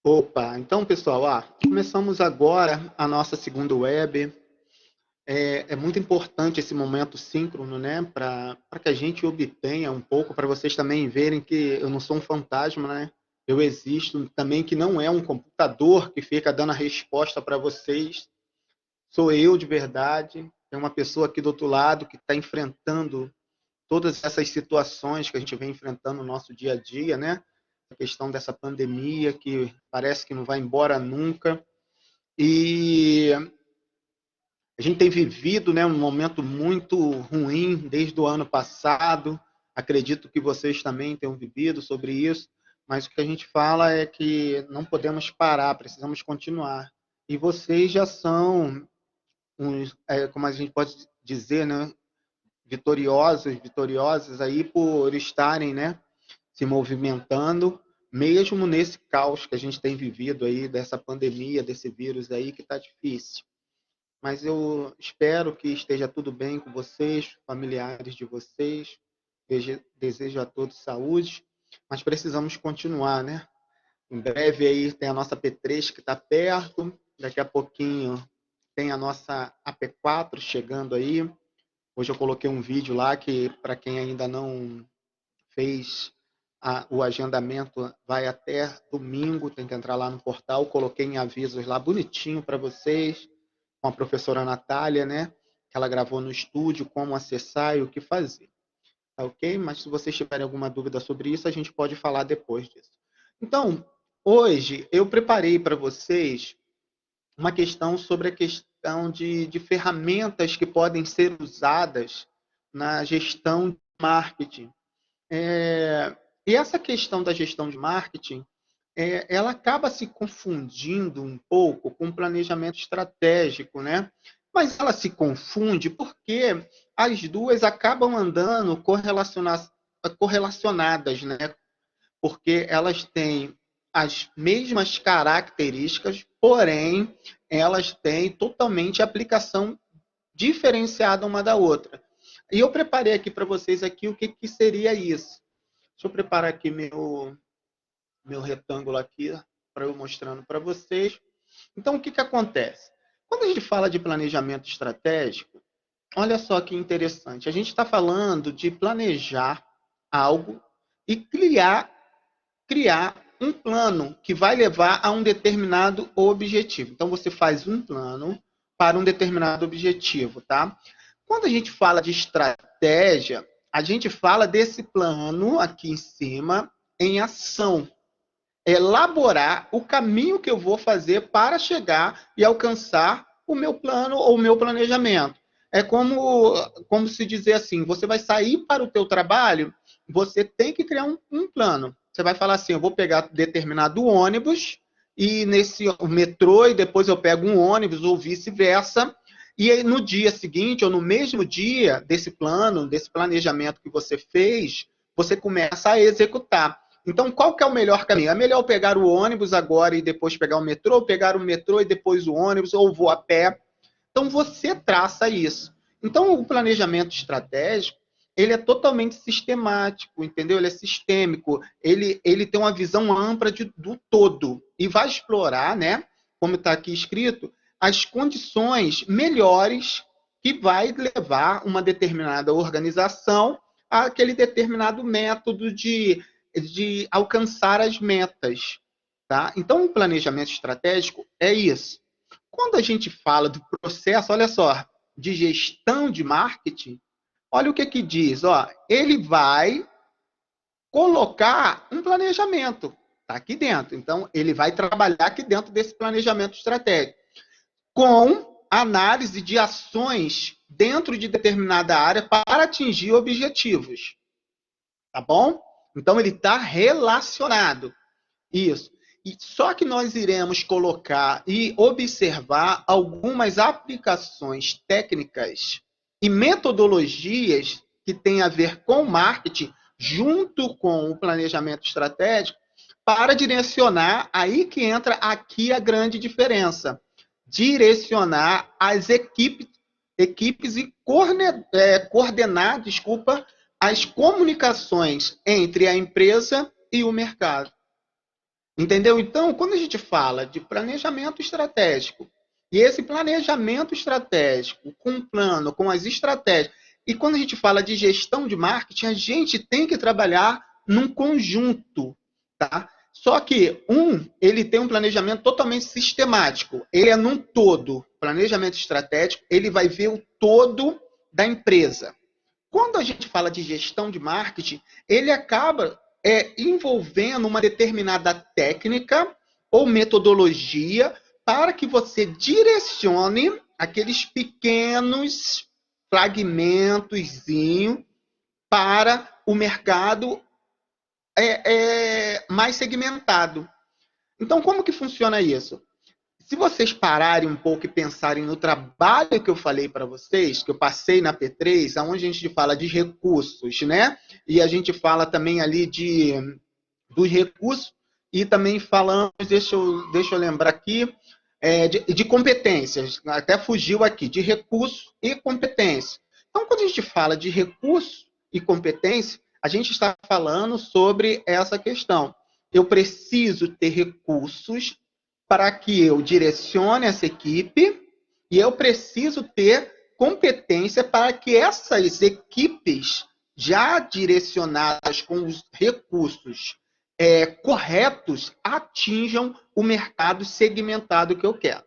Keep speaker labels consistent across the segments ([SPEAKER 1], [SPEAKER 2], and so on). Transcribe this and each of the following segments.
[SPEAKER 1] Opa, então pessoal, começamos agora a nossa segunda web. É muito importante esse momento síncrono, né? Para que a gente obtenha um pouco, para vocês também verem que eu não sou um fantasma, né? Eu existo também, que não é um computador que fica dando a resposta para vocês. Sou eu de verdade. Tem uma pessoa aqui do outro lado que está enfrentando todas essas situações que a gente vem enfrentando no nosso dia a dia, né? A questão dessa pandemia que parece que não vai embora nunca. E a gente tem vivido, né, um momento muito ruim desde o ano passado. Acredito que vocês também tenham vivido sobre isso, mas o que a gente fala é que não podemos parar, precisamos continuar. E vocês já são uns, como a gente pode dizer, né, vitoriosos aí por estarem, né, se movimentando, mesmo nesse caos que a gente tem vivido aí, dessa pandemia, desse vírus aí que está difícil. Mas eu espero que esteja tudo bem com vocês, familiares de vocês. Desejo a todos saúde, mas precisamos continuar, né? Em breve aí tem a nossa P3 que está perto, daqui a pouquinho tem a nossa AP4 chegando aí. Hoje eu coloquei um vídeo lá que, para quem ainda não fez o agendamento, vai até domingo, tem que entrar lá no portal. Coloquei em avisos lá bonitinho para vocês, com a professora Natália, né? Que ela gravou no estúdio, como acessar e o que fazer. Tá ok? Mas se vocês tiverem alguma dúvida sobre isso, a gente pode falar depois disso. Então, hoje eu preparei para vocês uma questão sobre a questão de ferramentas que podem ser usadas na gestão de marketing. E essa questão da gestão de marketing, ela acaba se confundindo um pouco com planejamento estratégico, né? Mas ela se confunde porque as duas acabam andando correlacionadas, né? Porque elas têm as mesmas características, porém elas têm totalmente aplicação diferenciada uma da outra. E eu preparei aqui para vocês aqui o que, que seria isso. Deixa eu preparar aqui meu retângulo aqui para eu mostrando para vocês. Então, o que, que acontece? Quando a gente fala de planejamento estratégico, olha só que interessante. A gente está falando de planejar algo e criar um plano que vai levar a um determinado objetivo. Então, você faz um plano para um determinado objetivo, tá? Quando a gente fala de estratégia, a gente fala desse plano aqui em cima em ação. Elaborar o caminho que eu vou fazer para chegar e alcançar o meu plano ou o meu planejamento. É como se dizer assim, você vai sair para o teu trabalho, você tem que criar um plano. Você vai falar assim, eu vou pegar determinado ônibus, e nesse metrô, e depois eu pego um ônibus, ou vice-versa, e aí, no dia seguinte, ou no mesmo dia desse plano, desse planejamento que você fez, você começa a executar. Então, qual que é o melhor caminho? É melhor eu pegar o ônibus agora e depois pegar o metrô, ou pegar o metrô e depois o ônibus, ou vou a pé? Então, você traça isso. Então, o planejamento estratégico, ele é totalmente sistemático, entendeu? Ele é sistêmico, ele tem uma visão ampla do todo e vai explorar, né, como está aqui escrito, as condições melhores que vai levar uma determinada organização àquele determinado método de alcançar as metas, tá? Então, o planejamento estratégico é isso. Quando a gente fala do processo, olha só, de gestão de marketing, olha o que que diz, ó, ele vai colocar um planejamento, tá aqui dentro. Então, ele vai trabalhar aqui dentro desse planejamento estratégico, com análise de ações dentro de determinada área para atingir objetivos, tá bom? Então, ele está relacionado. Isso. E só que nós iremos colocar e observar algumas aplicações técnicas e metodologias que têm a ver com o marketing, junto com o planejamento estratégico, para direcionar, aí que entra aqui a grande diferença, direcionar as equipes e coordenar, desculpa, as comunicações entre a empresa e o mercado. Entendeu? Então, quando a gente fala de planejamento estratégico, e esse planejamento estratégico, com um plano, com as estratégias, e quando a gente fala de gestão de marketing, a gente tem que trabalhar num conjunto, tá? Só que ele tem um planejamento totalmente sistemático, ele é num todo. Planejamento estratégico, ele vai ver o todo da empresa. Quando a gente fala de gestão de marketing, ele acaba envolvendo uma determinada técnica ou metodologia para que você direcione aqueles pequenos fragmentos para o mercado mais segmentado. Então, como que funciona isso? Se vocês pararem um pouco e pensarem no trabalho que eu falei para vocês, que eu passei na P3, onde a gente fala de recursos, né? E a gente fala também ali dos recursos e também falamos, deixa eu lembrar aqui, de competências, até fugiu aqui, de recurso e competência. Então, quando a gente fala de recurso e competência, a gente está falando sobre essa questão. Eu preciso ter recursos para que eu direcione essa equipe e eu preciso ter competência para que essas equipes já direcionadas com os recursos corretos atinjam o mercado segmentado que eu quero.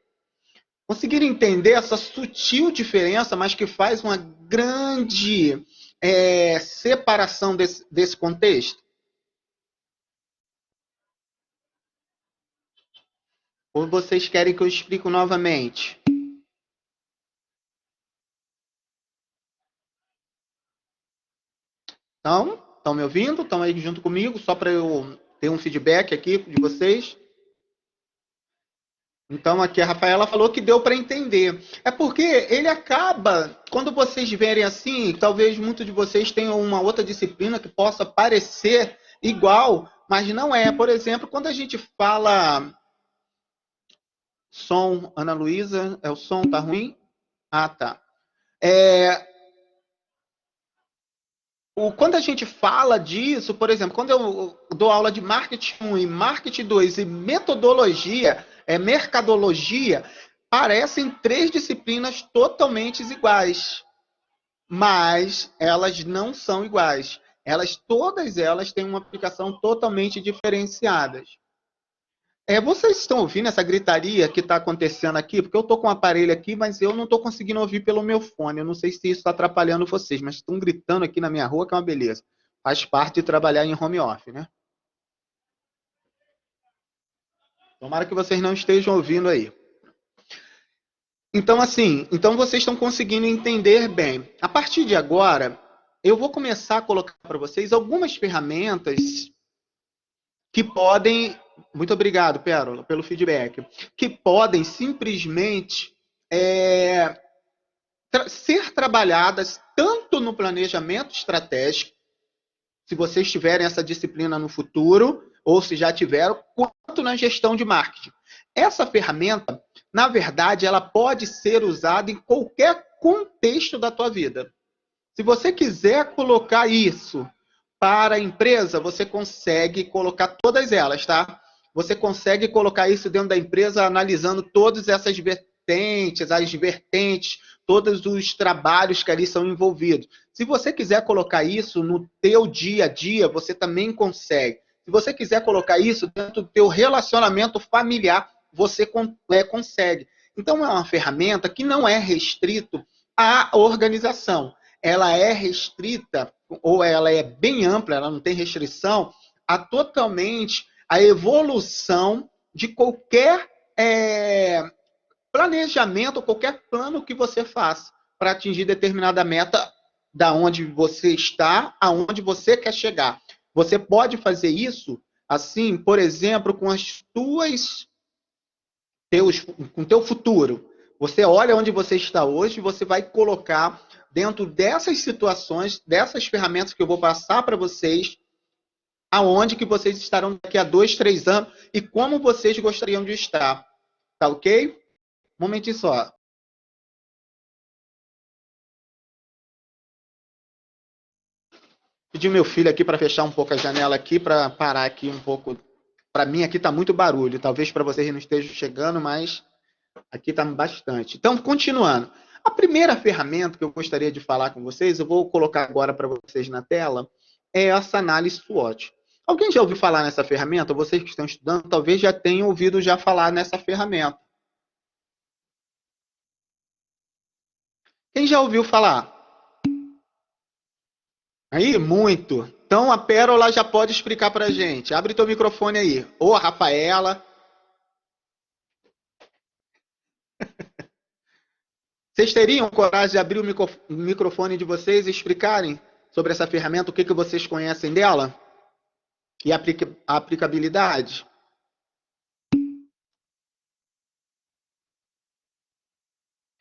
[SPEAKER 1] Conseguir entender essa sutil diferença, mas que faz uma grande separação desse contexto? Ou vocês querem que eu explique novamente? Então, estão me ouvindo? Estão aí junto comigo? Só para eu ter um feedback aqui de vocês? Então, aqui a Rafaela falou que deu para entender. É porque ele acaba, quando vocês verem assim, talvez muitos de vocês tenham uma outra disciplina que possa parecer igual, mas não é. Por exemplo, quando a gente fala som, Ana Luísa, o som tá ruim? Ah, tá. É, quando a gente fala disso, por exemplo, quando eu dou aula de marketing 1 e marketing 2 e metodologia, mercadologia, parecem três disciplinas totalmente iguais, mas elas não são iguais. Todas elas têm uma aplicação totalmente diferenciada. Vocês estão ouvindo essa gritaria que está acontecendo aqui? Porque eu estou com o aparelho aqui, mas eu não estou conseguindo ouvir pelo meu fone. Eu não sei se isso está atrapalhando vocês, mas estão gritando aqui na minha rua, que é uma beleza. Faz parte de trabalhar em home office, né? Tomara que vocês não estejam ouvindo aí. Então, assim, vocês estão conseguindo entender bem. A partir de agora, eu vou começar a colocar para vocês algumas ferramentas que podem. Muito obrigado, Pérola, pelo feedback. Que podem simplesmente é, ser trabalhadas tanto no planejamento estratégico, se vocês tiverem essa disciplina no futuro, ou se já tiveram, quanto na gestão de marketing. Essa ferramenta, na verdade, ela pode ser usada em qualquer contexto da tua vida. Se você quiser colocar isso para a empresa, você consegue colocar todas elas, tá? Você consegue colocar isso dentro da empresa analisando todas essas vertentes, todos os trabalhos que ali são envolvidos. Se você quiser colocar isso no teu dia a dia, você também consegue. Se você quiser colocar isso dentro do teu relacionamento familiar, você consegue. Então é uma ferramenta que não é restrito à organização. Ela é restrita, ou ela é bem ampla, ela não tem restrição, a totalmente a evolução de qualquer planejamento, qualquer plano que você faça para atingir determinada meta da onde você está, aonde você quer chegar. Você pode fazer isso assim, por exemplo, com com o teu futuro. Você olha onde você está hoje e você vai colocar dentro dessas situações, dessas ferramentas que eu vou passar para vocês, aonde que vocês estarão daqui a 2, 3 anos e como vocês gostariam de estar. Tá ok? Um momentinho só. Pedi meu filho aqui para fechar um pouco a janela aqui, para parar aqui um pouco Para mim aqui está muito barulho. Talvez para vocês não esteja chegando, mas aqui está bastante. Então, continuando. A primeira ferramenta que eu gostaria de falar com vocês, eu vou colocar agora para vocês na tela, é essa análise SWOT. Alguém já ouviu falar nessa ferramenta? Vocês que estão estudando, talvez já tenham ouvido já falar nessa ferramenta. Quem já ouviu falar? Aí, muito. Então, a Pérola já pode explicar para a gente. Abre teu microfone aí. Ou a Rafaela. Vocês teriam coragem de abrir o microfone de vocês e explicarem sobre essa ferramenta, o que vocês conhecem dela? E a aplicabilidade?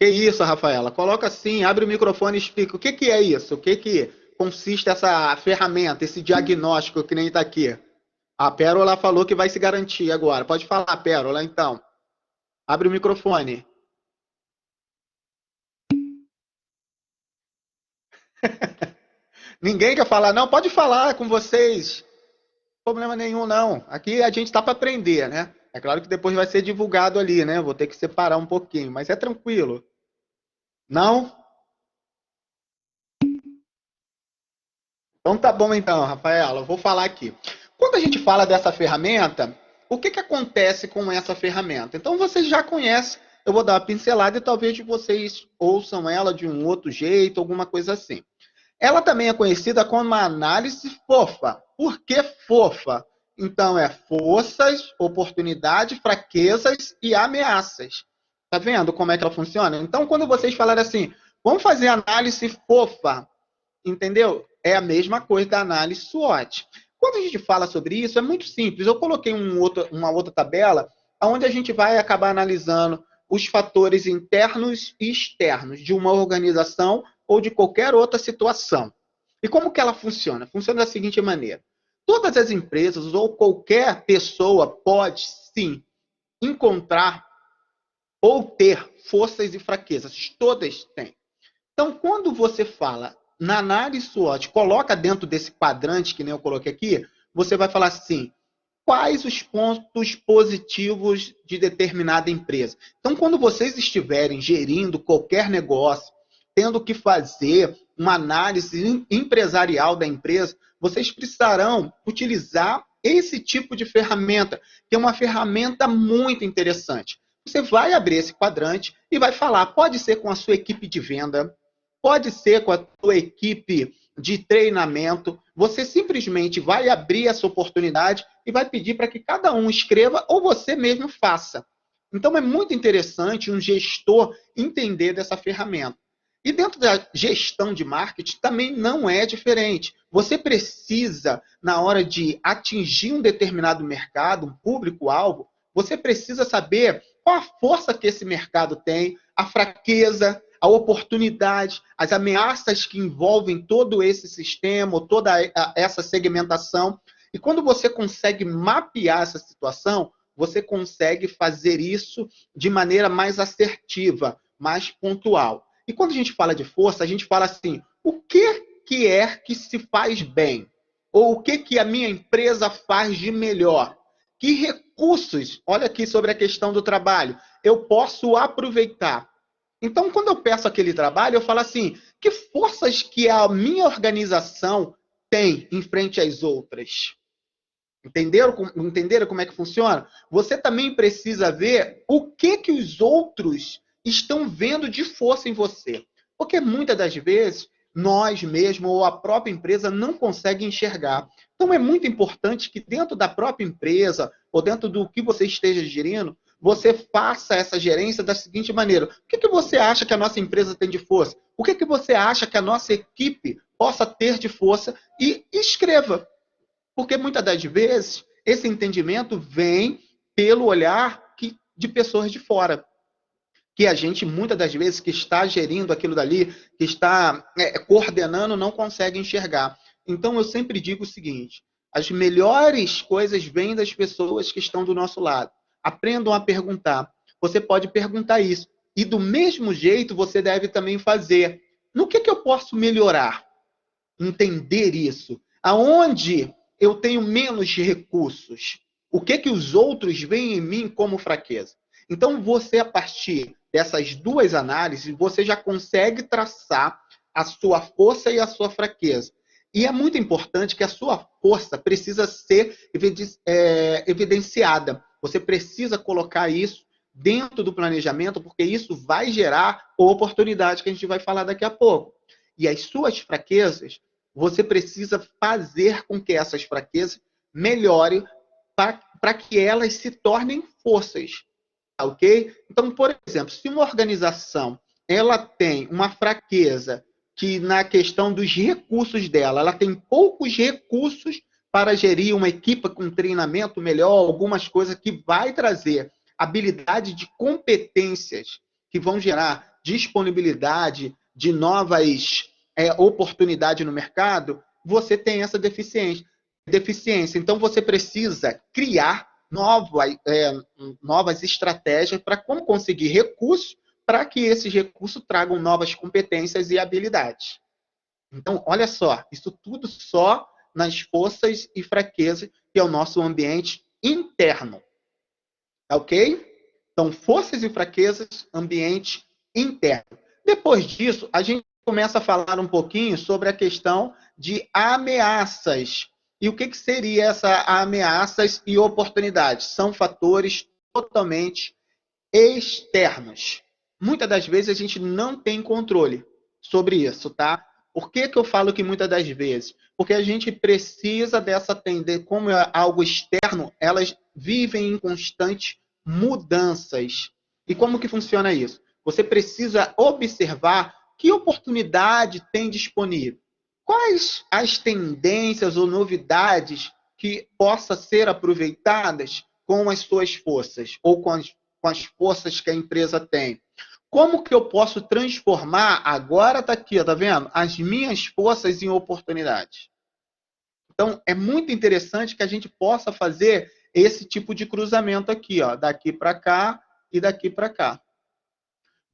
[SPEAKER 1] Que isso, Rafaela? Coloca assim, abre o microfone e explica. O que é isso? O que consiste essa ferramenta, esse diagnóstico que nem está aqui? A Pérola falou que vai se garantir agora. Pode falar, Pérola, então. Abre o microfone. Ninguém quer falar, não? Pode falar com vocês. Problema nenhum, não. Aqui a gente está para aprender, né? É claro que depois vai ser divulgado ali, né? Vou ter que separar um pouquinho, mas é tranquilo. Não? Então tá bom então, Rafaela. Eu vou falar aqui. Quando a gente fala dessa ferramenta, o que acontece com essa ferramenta? Então vocês já conhecem, eu vou dar uma pincelada e talvez vocês ouçam ela de um outro jeito, alguma coisa assim. Ela também é conhecida como análise fofa. Por que fofa? Então, é forças, oportunidades, fraquezas e ameaças. Tá vendo como é que ela funciona? Então, quando vocês falarem assim, vamos fazer análise fofa, entendeu? É a mesma coisa da análise SWOT. Quando a gente fala sobre isso, é muito simples. Eu coloquei uma outra tabela onde a gente vai acabar analisando os fatores internos e externos de uma organização ou de qualquer outra situação. E como que ela funciona? Funciona da seguinte maneira. Todas as empresas ou qualquer pessoa pode, sim, encontrar ou ter forças e fraquezas. Todas têm. Então, quando você fala na análise SWOT, coloca dentro desse quadrante, que nem eu coloquei aqui, você vai falar assim, quais os pontos positivos de determinada empresa. Então, quando vocês estiverem gerindo qualquer negócio, tendo que fazer uma análise empresarial da empresa, vocês precisarão utilizar esse tipo de ferramenta, que é uma ferramenta muito interessante. Você vai abrir esse quadrante e vai falar, pode ser com a sua equipe de venda, pode ser com a sua equipe de treinamento, você simplesmente vai abrir essa oportunidade e vai pedir para que cada um escreva ou você mesmo faça. Então é muito interessante um gestor entender dessa ferramenta. E dentro da gestão de marketing também não é diferente. Você precisa, na hora de atingir um determinado mercado, um público-alvo, você precisa saber qual a força que esse mercado tem, a fraqueza, a oportunidade, as ameaças que envolvem todo esse sistema, toda essa segmentação. E quando você consegue mapear essa situação, você consegue fazer isso de maneira mais assertiva, mais pontual. E quando a gente fala de força, a gente fala assim, o que é que se faz bem? Ou o que a minha empresa faz de melhor? Que recursos, olha aqui sobre a questão do trabalho, eu posso aproveitar? Então, quando eu peço aquele trabalho, eu falo assim, que forças que a minha organização tem em frente às outras? Entenderam como é que funciona? Você também precisa ver o que os outros estão vendo de força em você. Porque muitas das vezes, nós mesmos ou a própria empresa não consegue enxergar. Então, é muito importante que dentro da própria empresa ou dentro do que você esteja gerindo, você faça essa gerência da seguinte maneira. O que você acha que a nossa empresa tem de força? O que você acha que a nossa equipe possa ter de força? E escreva. Porque muitas das vezes, esse entendimento vem pelo olhar de pessoas de fora. Que a gente, muitas das vezes, que está gerindo aquilo dali, que está coordenando, não consegue enxergar. Então, eu sempre digo o seguinte, as melhores coisas vêm das pessoas que estão do nosso lado. Aprendam a perguntar. Você pode perguntar isso. E do mesmo jeito, você deve também fazer. No que eu posso melhorar? Entender isso. Aonde eu tenho menos recursos? O que que os outros veem em mim como fraqueza? Então, você, a partir dessas duas análises, você já consegue traçar a sua força e a sua fraqueza. E é muito importante que a sua força precisa ser evidenciada. Você precisa colocar isso dentro do planejamento, porque isso vai gerar oportunidade, que a gente vai falar daqui a pouco. E as suas fraquezas, você precisa fazer com que essas fraquezas melhorem para que elas se tornem forças, ok? Então, por exemplo, se uma organização ela tem uma fraqueza que na questão dos recursos dela, ela tem poucos recursos para gerir uma equipe com treinamento melhor, algumas coisas que vai trazer habilidade de competências que vão gerar disponibilidade de novas oportunidades no mercado, você tem essa deficiência. Então, você precisa criar novas estratégias para como conseguir recursos para que esses recursos tragam novas competências e habilidades. Então, olha só, isso tudo só nas forças e fraquezas que é o nosso ambiente interno. Ok? Então, forças e fraquezas, ambiente interno. Depois disso, a gente começa a falar um pouquinho sobre a questão de ameaças. E o que, que seria essa ameaças e oportunidades? São fatores totalmente externos. Muitas das vezes a gente não tem controle sobre isso, tá? Por que, que eu falo que muitas das vezes? Porque a gente precisa dessa tendência, como é algo externo, elas vivem em constantes mudanças. E como que funciona isso? Você precisa observar que oportunidade tem disponível. Quais as tendências ou novidades que possam ser aproveitadas com as suas forças ou com as forças que a empresa tem? Como que eu posso transformar, agora está aqui, tá vendo? As minhas forças em oportunidades. Então, é muito interessante que a gente possa fazer esse tipo de cruzamento aqui, ó, daqui para cá e daqui para cá.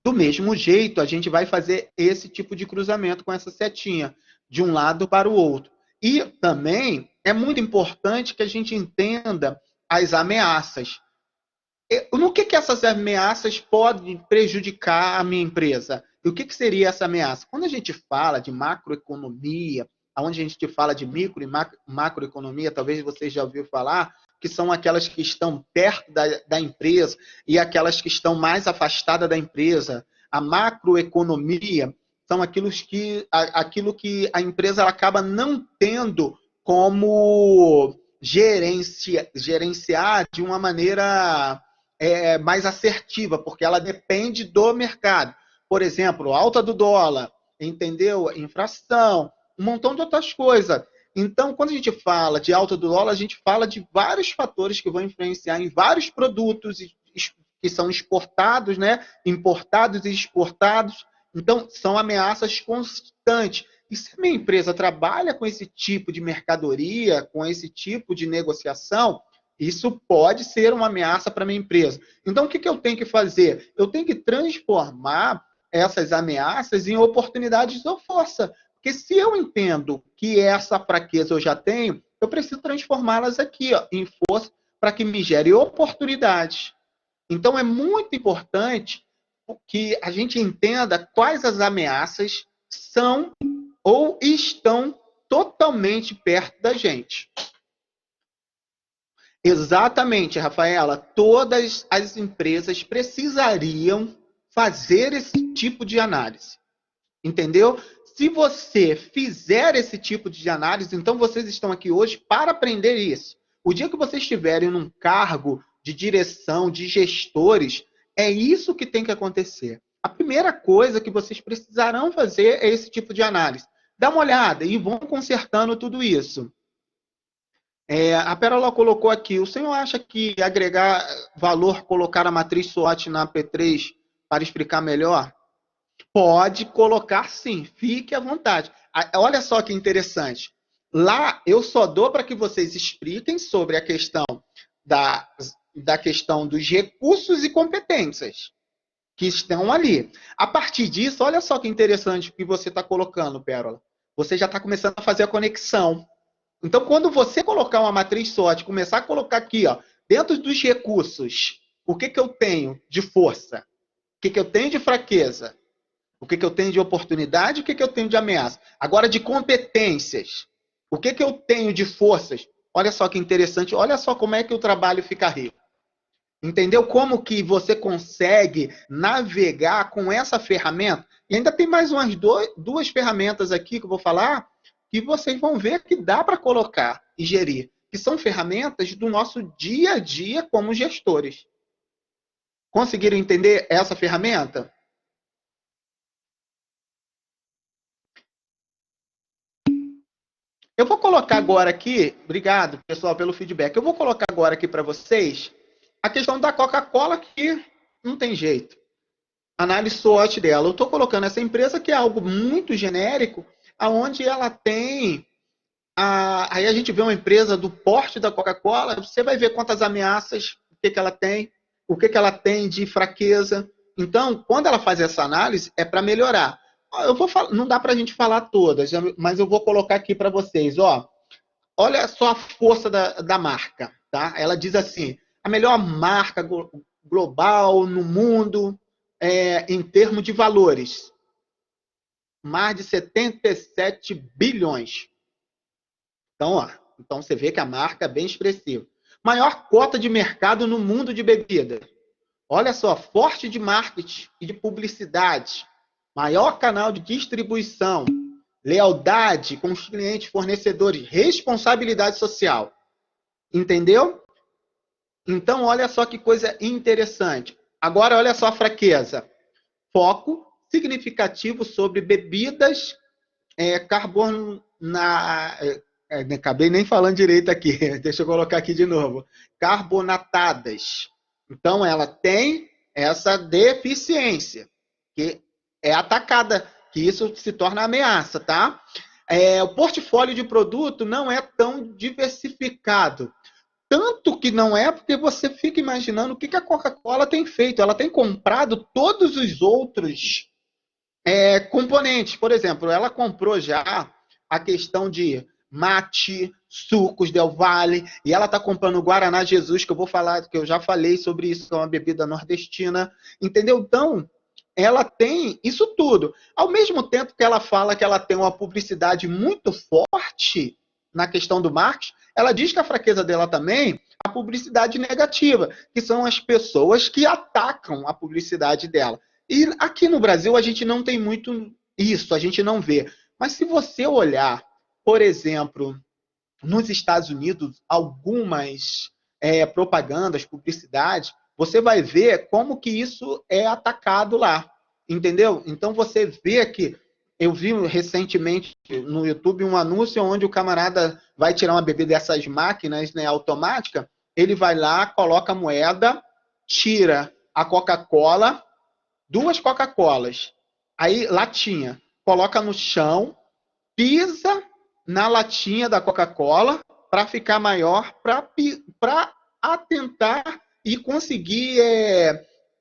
[SPEAKER 1] Do mesmo jeito, a gente vai fazer esse tipo de cruzamento com essa setinha, de um lado para o outro. E também é muito importante que a gente entenda as ameaças. No que essas ameaças podem prejudicar a minha empresa? E o que seria essa ameaça? Quando a gente fala de macroeconomia, onde a gente fala de micro e macroeconomia, talvez você já ouviu falar, que são aquelas que estão perto da empresa e aquelas que estão mais afastadas da empresa. A macroeconomia são aquilo que a empresa acaba não tendo como gerenciar de uma maneira mais assertiva, porque ela depende do mercado. Por exemplo, alta do dólar, entendeu? Inflação, um montão de outras coisas. Então, quando a gente fala de alta do dólar, a gente fala de vários fatores que vão influenciar em vários produtos que são exportados, né? Importados e exportados. Então, são ameaças constantes. E se a minha empresa trabalha com esse tipo de mercadoria, com esse tipo de negociação, isso pode ser uma ameaça para a minha empresa. Então, o que eu tenho que fazer? Eu tenho que transformar essas ameaças em oportunidades ou força. Porque se eu entendo que essa fraqueza eu já tenho, eu preciso transformá-las aqui ó, em força para que me gere oportunidades. Então, é muito importante que a gente entenda quais as ameaças são ou estão totalmente perto da gente. Exatamente, Rafaela. Todas as empresas precisariam fazer esse tipo de análise. Entendeu? Se você fizer esse tipo de análise, então vocês estão aqui hoje para aprender isso. O dia que vocês estiverem num cargo de direção, de gestores, é isso que tem que acontecer. A primeira coisa que vocês precisarão fazer é esse tipo de análise. Dá uma olhada e vão consertando tudo isso. A Pérola colocou aqui, o senhor acha que agregar valor, colocar a matriz SWOT na P3 para explicar melhor? Pode colocar sim, fique à vontade. Olha só que interessante. Lá eu só dou para que vocês expliquem sobre a questão da questão dos recursos e competências que estão ali. A partir disso, olha só que interessante que você está colocando, Pérola. Você já está começando a fazer a conexão. Então, quando você colocar uma matriz SWOT, começar a colocar aqui, ó, dentro dos recursos, o que eu tenho de força? O que eu tenho de fraqueza? O que eu tenho de oportunidade? O que eu tenho de ameaça? Agora, de competências. O que eu tenho de forças? Olha só que interessante. Olha só como é que o trabalho fica rico. Entendeu como que você consegue navegar com essa ferramenta? E ainda tem mais umas duas ferramentas aqui que eu vou falar que vocês vão ver que dá para colocar e gerir, que são ferramentas do nosso dia a dia como gestores. Conseguiram entender essa ferramenta? Eu vou colocar agora aqui, obrigado pessoal pelo feedback. Eu vou colocar agora aqui para vocês a questão da Coca-Cola que não tem jeito. Análise SWOT dela. Eu estou colocando essa empresa que é algo muito genérico, aonde ela tem aí a gente vê uma empresa do porte da Coca-Cola, você vai ver quantas ameaças, que ela tem, o que ela tem de fraqueza. Então, quando ela faz essa análise, é para melhorar. Eu vou não dá para a gente falar todas, mas eu vou colocar aqui para vocês. Olha só a força da marca. Tá? Ela diz assim, a melhor marca global no mundo em termos de valores. Mais de 77 bilhões. Então você vê que a marca é bem expressiva. Maior cota de mercado no mundo de bebida. Olha só, forte de marketing e de publicidade. Maior canal de distribuição. Lealdade com os clientes, fornecedores. Responsabilidade social. Entendeu? Então, olha só que coisa interessante. Agora, olha só a fraqueza. Foco significativo sobre bebidas carbono acabei nem falando direito aqui. Deixa eu colocar aqui de novo. Carbonatadas. Então, ela tem essa deficiência, que é atacada, que isso se torna ameaça, tá? O portfólio de produto não é tão diversificado. Tanto que não é, porque você fica imaginando o que a Coca-Cola tem feito. Ela tem comprado todos os outros componentes. Por exemplo, ela comprou já a questão de mate, sucos Del Valle, e ela está comprando o Guaraná Jesus, que eu vou falar, que eu já falei sobre isso, que é uma bebida nordestina, entendeu? Então, ela tem isso tudo. Ao mesmo tempo que ela fala que ela tem uma publicidade muito forte na questão do marketing, ela diz que a fraqueza dela também é a publicidade negativa, que são as pessoas que atacam a publicidade dela. E aqui no Brasil a gente não tem muito isso, a gente não vê. Mas se você olhar, por exemplo, nos Estados Unidos, algumas propagandas, publicidade, você vai ver como que isso é atacado lá, entendeu? Então você vê que eu vi recentemente no YouTube um anúncio onde o camarada vai tirar uma bebida dessas máquinas, né, automática, ele vai lá, coloca a moeda, tira a Coca-Cola, 2 Coca-Colas, aí latinha, coloca no chão, pisa na latinha da Coca-Cola para ficar maior, para atentar e conseguir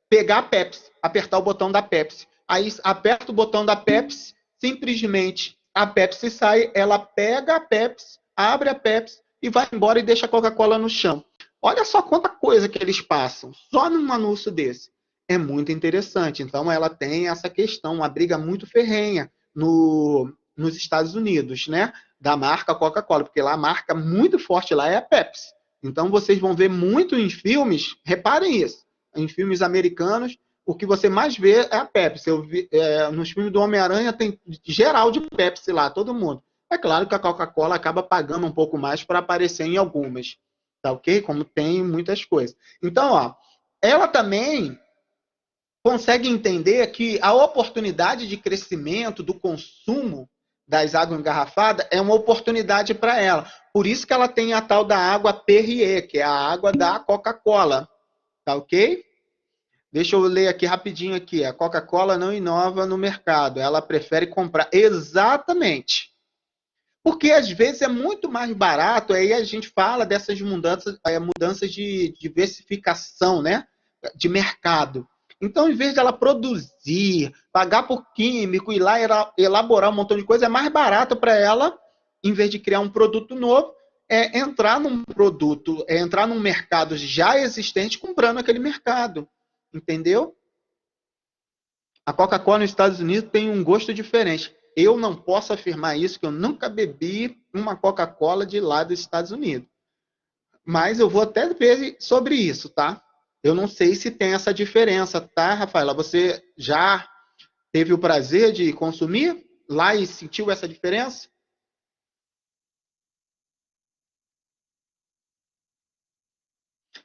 [SPEAKER 1] pegar a Pepsi, apertar o botão da Pepsi. Aí aperta o botão da Pepsi, simplesmente a Pepsi sai, ela pega a Pepsi, abre a Pepsi e vai embora e deixa a Coca-Cola no chão. Olha só quanta coisa que eles passam, só num anúncio desse. É muito interessante. Então, ela tem essa questão, uma briga muito ferrenha nos Estados Unidos, né? Da marca Coca-Cola, porque lá a marca muito forte lá é a Pepsi. Então, vocês vão ver muito em filmes, reparem isso, em filmes americanos, o que você mais vê é a Pepsi. Nos filmes do Homem-Aranha tem geral de Pepsi lá, todo mundo. É claro que a Coca-Cola acaba pagando um pouco mais para aparecer em algumas, tá ok? Como tem muitas coisas. Então, ela também consegue entender que a oportunidade de crescimento do consumo das águas engarrafadas é uma oportunidade para ela. Por isso que ela tem a tal da água Perrier, que é a água da Coca-Cola. Tá ok? Deixa eu ler aqui rapidinho aqui. A Coca-Cola não inova no mercado. Ela prefere comprar. Exatamente. Porque às vezes é muito mais barato, aí a gente fala dessas mudanças de diversificação, né? De mercado. Então, em vez dela produzir, pagar por químico, ir lá elaborar um montão de coisa, é mais barato para ela em vez de criar um produto novo, é entrar num produto, é entrar num mercado já existente comprando aquele mercado. Entendeu? A Coca-Cola nos Estados Unidos tem um gosto diferente. Eu não posso afirmar isso, que eu nunca bebi uma Coca-Cola de lá dos Estados Unidos. Mas eu vou até ver sobre isso, tá? Eu não sei se tem essa diferença, tá, Rafaela? Você já teve o prazer de consumir lá e sentiu essa diferença?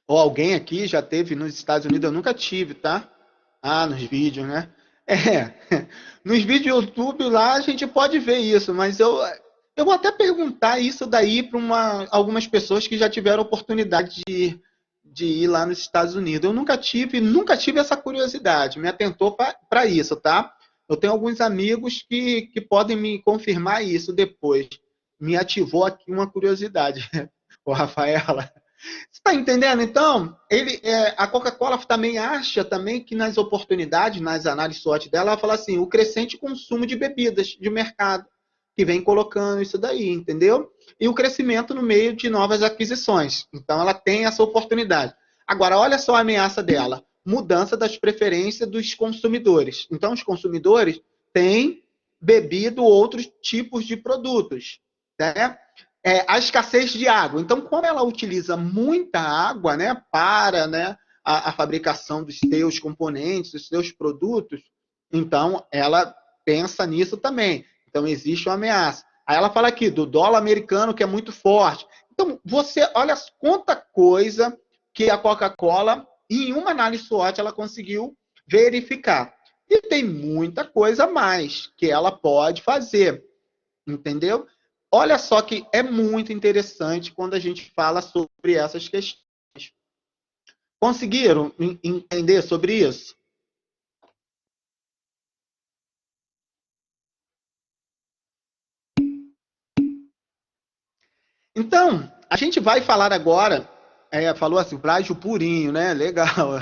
[SPEAKER 1] Ou alguém aqui já teve nos Estados Unidos? Eu nunca tive, tá? Ah, nos vídeos, né? É, nos vídeos do YouTube lá a gente pode ver isso, mas eu vou até perguntar isso daí para algumas pessoas que já tiveram oportunidade de ir lá nos Estados Unidos. Eu nunca tive essa curiosidade, me atentou para isso, tá? Eu tenho alguns amigos que podem me confirmar isso depois. Me ativou aqui uma curiosidade, ô Rafaela. Você está entendendo? Então, a Coca-Cola também acha também que nas oportunidades, nas análises SWOT dela, ela fala assim, o crescente consumo de bebidas de mercado, que vem colocando isso daí, entendeu? E o crescimento no meio de novas aquisições. Então, ela tem essa oportunidade. Agora, olha só a ameaça dela. Mudança das preferências dos consumidores. Então, os consumidores têm bebido outros tipos de produtos, né? A escassez de água. Então, como ela utiliza muita água, né, para, né, a fabricação dos seus componentes, dos seus produtos, então ela pensa nisso também. Então, existe uma ameaça. Aí ela fala aqui do dólar americano, que é muito forte. Então, você olha quanta coisa que a Coca-Cola, em uma análise SWOT, ela conseguiu verificar. E tem muita coisa a mais que ela pode fazer, entendeu? Olha só que é muito interessante quando a gente fala sobre essas questões. Conseguiram entender sobre isso? Então, a gente vai falar agora, falou assim, plágio purinho, né? Legal.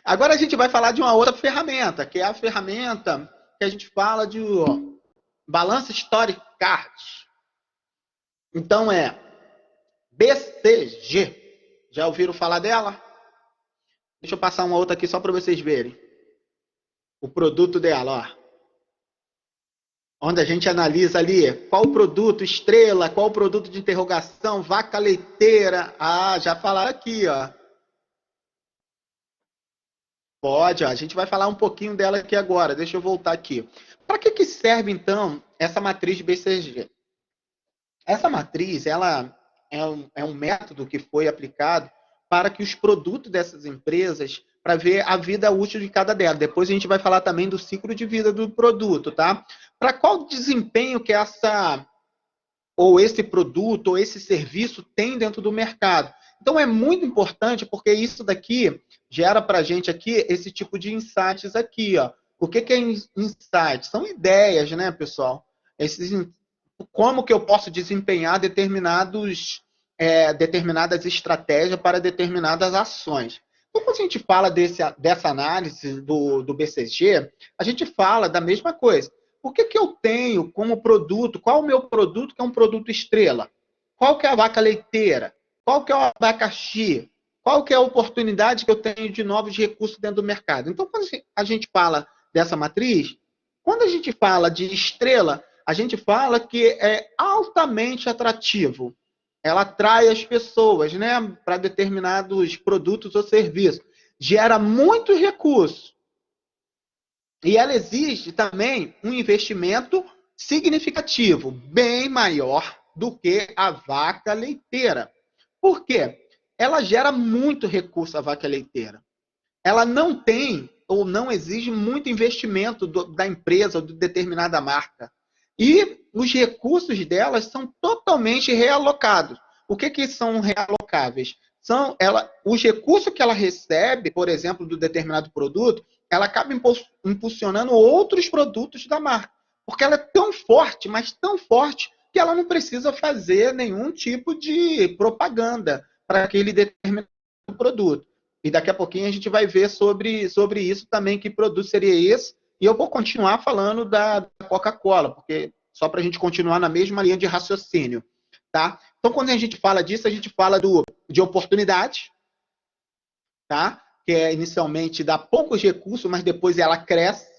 [SPEAKER 1] Agora a gente vai falar de uma outra ferramenta, que é a ferramenta que a gente fala de Balance Story Card. Então é BCG. Já ouviram falar dela? Deixa eu passar uma outra aqui só para vocês verem. O produto dela, ó. Onde a gente analisa ali qual o produto estrela, qual o produto de interrogação, vaca leiteira. Ah, já falaram aqui, ó. Pode, ó. A gente vai falar um pouquinho dela aqui agora. Deixa eu voltar aqui. Para que serve, então, essa matriz de BCG? Essa matriz, ela é um método que foi aplicado para que os produtos dessas empresas, para ver a vida útil de cada dela. Depois a gente vai falar também do ciclo de vida do produto, tá? Para qual desempenho que esse produto ou esse serviço tem dentro do mercado. Então é muito importante porque isso daqui gera para a gente aqui esse tipo de insights aqui, ó. O que é insight? São ideias, né, pessoal? Como que eu posso desempenhar determinadas estratégias para determinadas ações. Então, quando a gente fala dessa análise do BCG, a gente fala da mesma coisa. O que eu tenho como produto? Qual o meu produto que é um produto estrela? Qual que é a vaca leiteira? Qual que é o abacaxi? Qual que é a oportunidade que eu tenho de novos recursos dentro do mercado? Então, quando a gente fala dessa matriz, quando a gente fala de estrela, a gente fala que é altamente atrativo. Ela atrai as pessoas, né, para determinados produtos ou serviços. Gera muito recurso. E ela exige também um investimento significativo, bem maior do que a vaca leiteira. Por quê? Ela gera muito recurso, a vaca leiteira. Ela não tem ou não exige muito investimento da empresa ou de determinada marca. E os recursos delas são totalmente realocados. O que são realocáveis? Os recursos que ela recebe, por exemplo, do determinado produto, ela acaba impulsionando outros produtos da marca. Porque ela é tão forte, mas tão forte, que ela não precisa fazer nenhum tipo de propaganda para aquele determinado produto. E daqui a pouquinho a gente vai ver sobre isso também, que produto seria esse. E eu vou continuar falando da Coca-Cola, porque Só para a gente continuar na mesma linha de raciocínio, tá? Então, quando a gente fala disso, a gente fala de oportunidade, tá? Que é inicialmente dá poucos recursos, mas depois ela cresce,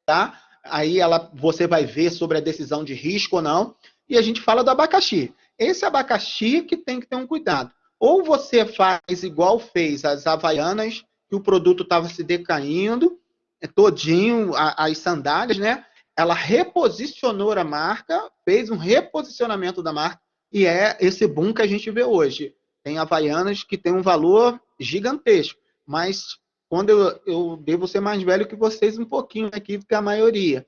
[SPEAKER 1] tá? Aí você vai ver sobre a decisão de risco ou não. E a gente fala do abacaxi. Esse abacaxi que tem que ter um cuidado. Ou você faz igual fez as Havaianas, que o produto estava se decaindo, todinho, as sandálias, né? Ela reposicionou a marca, fez um reposicionamento da marca, e é esse boom que a gente vê hoje. Tem Havaianas que tem um valor gigantesco, mas quando eu devo ser mais velho que vocês um pouquinho aqui do que a maioria.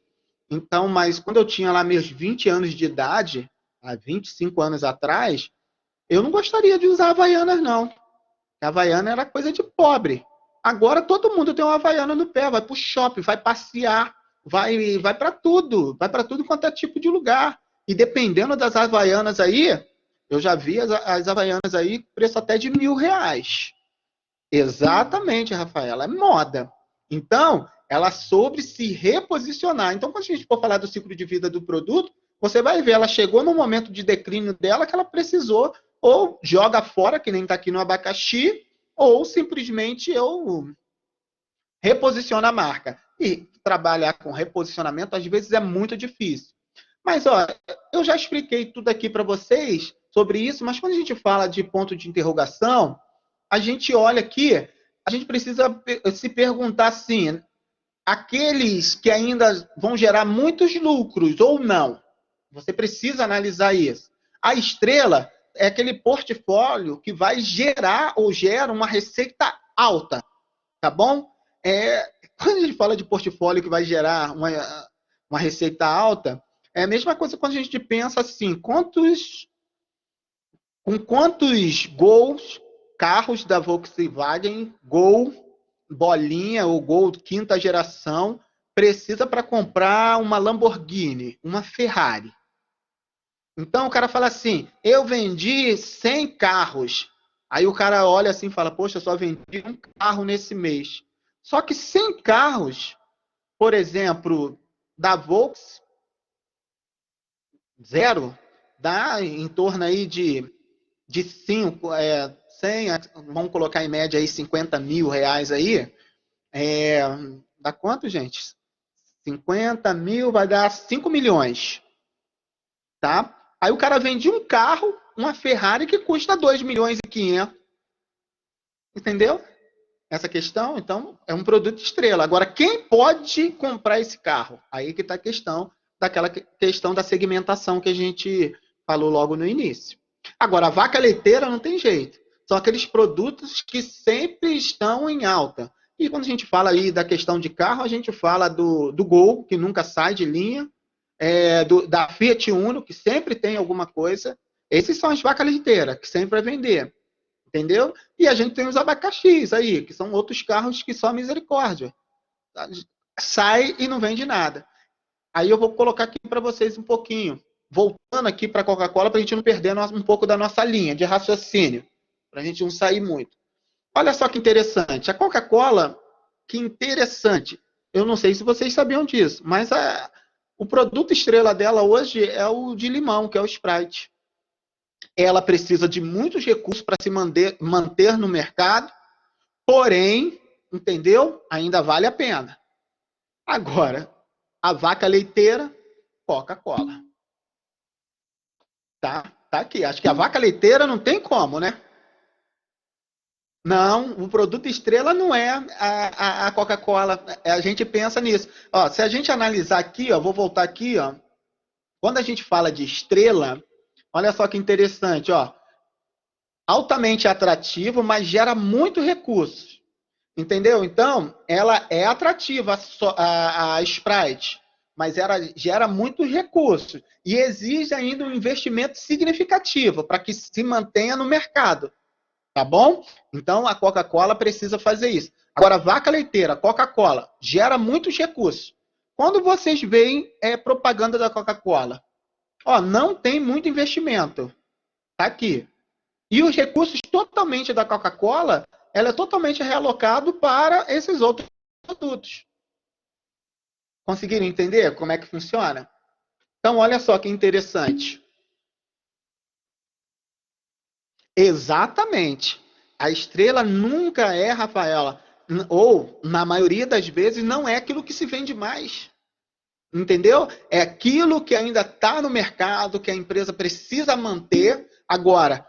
[SPEAKER 1] Então, mas quando eu tinha lá meus 20 anos de idade, há 25 anos atrás, eu não gostaria de usar Havaianas, não. A Havaiana era coisa de pobre. Agora todo mundo tem uma Havaiana no pé, vai pro shopping, vai passear, vai para tudo quanto é tipo de lugar. E dependendo das Havaianas aí, eu já vi as Havaianas aí, preço até de R$ 1.000. Exatamente, Rafaela, é moda. Então, ela soube se reposicionar. Então, quando a gente for falar do ciclo de vida do produto, você vai ver, ela chegou no momento de declínio dela que ela precisou ou joga fora, que nem está aqui no abacaxi, ou simplesmente eu reposiciono a marca. E trabalhar com reposicionamento, às vezes, é muito difícil. Mas, ó, eu já expliquei tudo aqui para vocês sobre isso, mas quando a gente fala de ponto de interrogação, a gente olha aqui, a gente precisa se perguntar assim, aqueles que ainda vão gerar muitos lucros ou não, você precisa analisar isso. A estrela é aquele portfólio que vai gerar ou gera uma receita alta, tá bom? Quando a gente fala de portfólio que vai gerar uma receita alta, é a mesma coisa quando a gente pensa assim, com quantos gols, carros da Volkswagen, Gol, bolinha ou Gol quinta geração, precisa para comprar uma Lamborghini, uma Ferrari. Então o cara fala assim, eu vendi 100 carros. Aí o cara olha assim e fala, poxa, eu só vendi um carro nesse mês. Só que 100 carros, por exemplo, da Volks, zero, dá em torno aí de 5, 100, vamos colocar em média aí R$ 50.000 aí, dá quanto, gente? 50 mil vai dar 5 milhões, tá? Aí o cara vende um carro, uma Ferrari que custa 2.500.000, entendeu? Essa questão, então, é um produto estrela. Agora, quem pode comprar esse carro? Aí que está a questão, daquela questão da segmentação que a gente falou logo no início. Agora, a vaca leiteira não tem jeito. São aqueles produtos que sempre estão em alta. E quando a gente fala aí da questão de carro, a gente fala do Gol, que nunca sai de linha, da Fiat Uno, que sempre tem alguma coisa. Esses são as vacas leiteiras, que sempre vai vender. Entendeu? E a gente tem os abacaxis aí, que são outros carros que só misericórdia. Sai e não vende nada. Aí eu vou colocar aqui para vocês um pouquinho, voltando aqui para a Coca-Cola, para a gente não perder um pouco da nossa linha de raciocínio, para a gente não sair muito. Olha só que interessante. A Coca-Cola, que interessante. Eu não sei se vocês sabiam disso, mas o produto estrela dela hoje é o de limão, que é o Sprite. Ela precisa de muitos recursos para se manter no mercado, porém, entendeu? Ainda vale a pena. Agora, a vaca leiteira, Coca-Cola. Tá aqui. Acho que a vaca leiteira não tem como, né? Não, o produto estrela não é a Coca-Cola. A gente pensa nisso. Ó, se a gente analisar aqui, ó, vou voltar aqui, ó. Quando a gente fala de estrela, olha só que interessante, ó. Altamente atrativo, mas gera muito recursos. Entendeu? Então, ela é atrativa, a Sprite, mas ela gera muitos recursos e exige ainda um investimento significativo para que se mantenha no mercado. Tá bom? Então, a Coca-Cola precisa fazer isso. Agora, a vaca leiteira, Coca-Cola, gera muitos recursos. Quando vocês veem propaganda da Coca-Cola, ó, não tem muito investimento. Tá aqui. E os recursos totalmente da Coca-Cola, ela é totalmente realocado para esses outros produtos. Conseguiram entender como é que funciona? Então, olha só que interessante. Exatamente. A estrela nunca é, Rafaela, ou na maioria das vezes não é aquilo que se vende mais. Entendeu? É aquilo que ainda está no mercado, que a empresa precisa manter. Agora,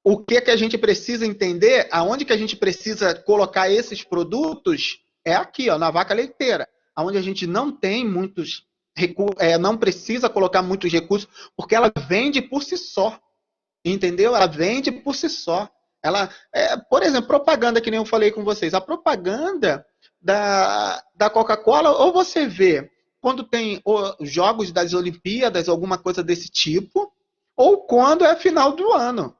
[SPEAKER 1] o que que a gente precisa entender, aonde que a gente precisa colocar esses produtos, é aqui, ó, na vaca leiteira, aonde a gente não tem muitos recursos, não precisa colocar muitos recursos, porque ela vende por si só. Entendeu? Ela vende por si só. Ela, por exemplo, propaganda, que nem eu falei com vocês. A propaganda da Coca-Cola, ou você vê quando tem jogos das Olimpíadas, alguma coisa desse tipo, ou quando é final do ano.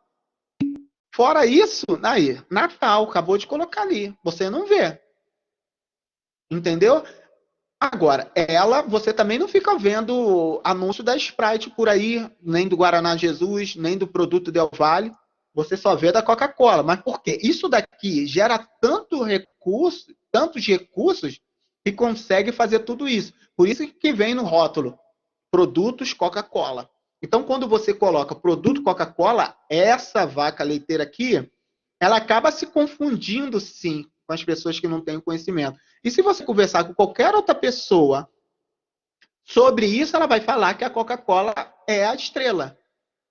[SPEAKER 1] Fora isso, aí, Natal, acabou de colocar ali. Você não vê. Entendeu? Agora, você também não fica vendo anúncio da Sprite por aí, nem do Guaraná Jesus, nem do produto Del Valle. Você só vê da Coca-Cola. Mas por quê? Isso daqui gera tantos recursos, que consegue fazer tudo isso. Por isso que vem no rótulo, produtos Coca-Cola. Então, quando você coloca produto Coca-Cola, essa vaca leiteira aqui, ela acaba se confundindo, sim, com as pessoas que não têm conhecimento. E se você conversar com qualquer outra pessoa sobre isso, ela vai falar que a Coca-Cola é a estrela,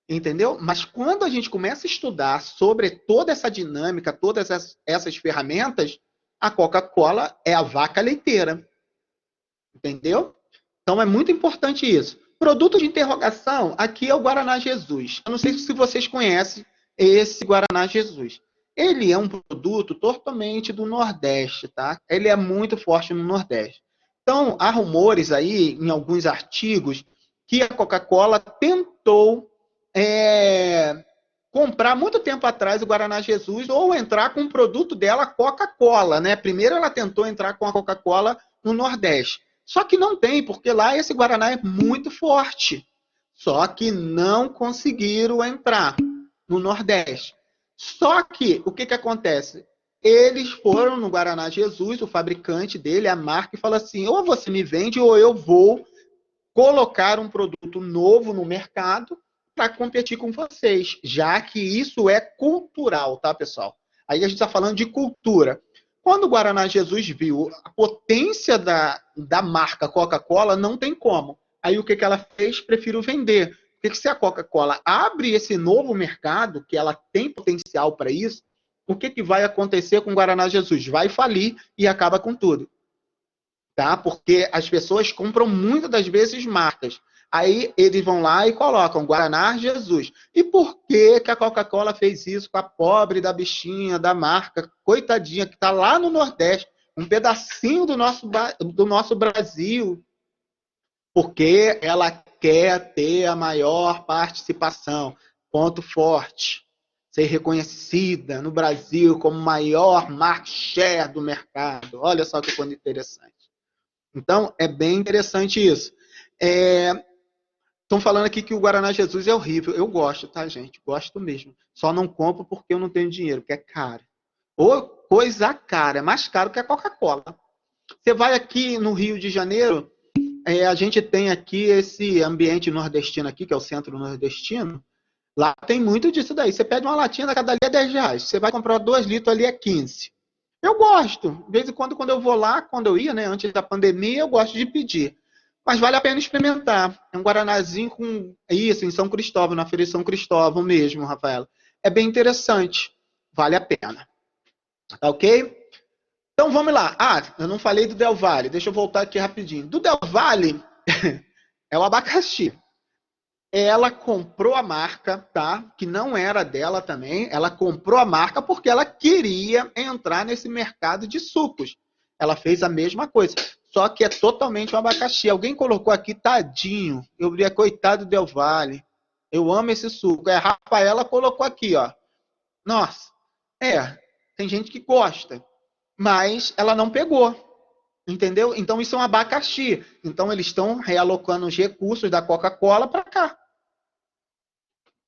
[SPEAKER 1] entendeu? Mas quando a gente começa a estudar sobre toda essa dinâmica, todas essas ferramentas, a Coca-Cola é a vaca leiteira, entendeu? Então é muito importante isso. Produto de interrogação, aqui é o Guaraná Jesus. Eu não sei se vocês conhecem esse Guaraná Jesus. Ele é um produto totalmente do Nordeste, tá? Ele é muito forte no Nordeste. Então, há rumores aí, em alguns artigos, que a Coca-Cola tentou comprar muito tempo atrás o Guaraná Jesus ou entrar com um produto dela, Coca-Cola, né? Primeiro ela tentou entrar com a Coca-Cola no Nordeste. Só que não tem, porque lá esse Guaraná é muito forte. Só que não conseguiram entrar no Nordeste. Só que o que, que acontece? Eles foram no Guaraná Jesus, o fabricante dele, a marca, e falou assim: ou você me vende, ou eu vou colocar um produto novo no mercado para competir com vocês, já que isso é cultural, tá, pessoal? Aí a gente está falando de cultura. Quando o Guaraná Jesus viu a potência da marca Coca-Cola, não tem como. Aí o que, que ela fez? Prefiro vender. Porque se a Coca-Cola abre esse novo mercado, que ela tem potencial para isso, o que, que vai acontecer com o Guaraná Jesus? Vai falir e acaba com tudo, tá? Porque as pessoas compram muitas das vezes marcas. Aí eles vão lá e colocam Guaraná Jesus. E por que, que a Coca-Cola fez isso com a pobre da bichinha, da marca, coitadinha, que está lá no Nordeste, um pedacinho do nosso Brasil? Porque ela quer ter a maior participação, ponto forte. Ser reconhecida no Brasil como maior market share do mercado. Olha só que coisa interessante. Então, é bem interessante isso. Estão falando aqui que o Guaraná Jesus é horrível. Eu gosto, tá, gente? Gosto mesmo. Só não compro porque eu não tenho dinheiro, porque é caro. Ou coisa cara, é mais caro que a Coca-Cola. Você vai aqui no Rio de Janeiro, a gente tem aqui esse ambiente nordestino aqui, que é o centro nordestino. Lá tem muito disso daí. Você pede uma latinha, da cada ali é R$ 10. Você vai comprar 2 litros ali é 15. Eu gosto. De vez em quando eu vou lá, quando eu ia, né, antes da pandemia, eu gosto de pedir. Mas vale a pena experimentar. É um guaranazinho com isso, em São Cristóvão, na Feira de São Cristóvão mesmo, Rafaela. É bem interessante. Vale a pena. Tá ok? Então vamos lá. Eu não falei do Del Valle. Deixa eu voltar aqui rapidinho. Do Del Valle é o abacaxi. Ela comprou a marca, tá? Que não era dela também. Ela comprou a marca porque ela queria entrar nesse mercado de sucos. Ela fez a mesma coisa, só que é totalmente um abacaxi. Alguém colocou aqui, tadinho. Eu vi, coitado do Del Valle. Eu amo esse suco. A Rafaela colocou aqui, ó. Nossa, tem gente que gosta, mas ela não pegou. Entendeu? Então isso é um abacaxi. Então eles estão realocando os recursos da Coca-Cola para cá,